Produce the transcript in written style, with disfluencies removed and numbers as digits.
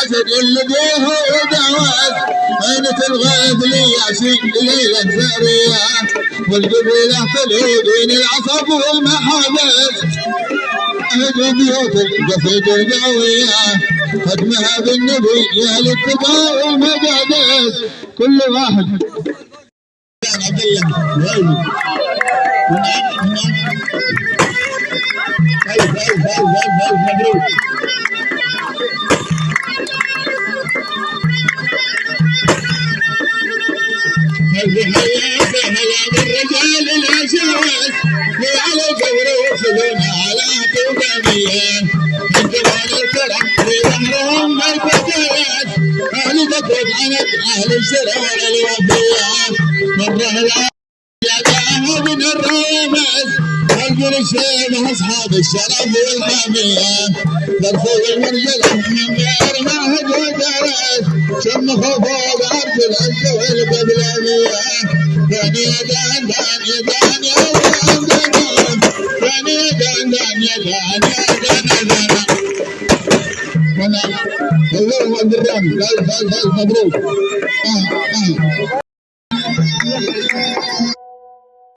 الحسد اللقيه ودعوات عينة الغيث لياسين ليلة ثرية والقبيلة تلوذين العصب والمحابس أهدوا بيوت القصيد القوية ختمها بالنبي يا للتقى والمقادس كل واحد عبد الله مبروك الرجال العشاوات على القبر وصلون على طوبانية من جمال الكرم في ظهرهم ما الفتيات أهل تكوت عنك أهل الشرع والوفية مرة العادة من الرامز قلب الشيخ أصحاب الشرف والحمية ترفض المرجلة من غير ما هدوا درس شمخوا فوق عرش العز والقبلانية دان يا دان دان يا دان يا دان دان يا دان دان يا دان يا دان دان الله عبد الرحمن مبروك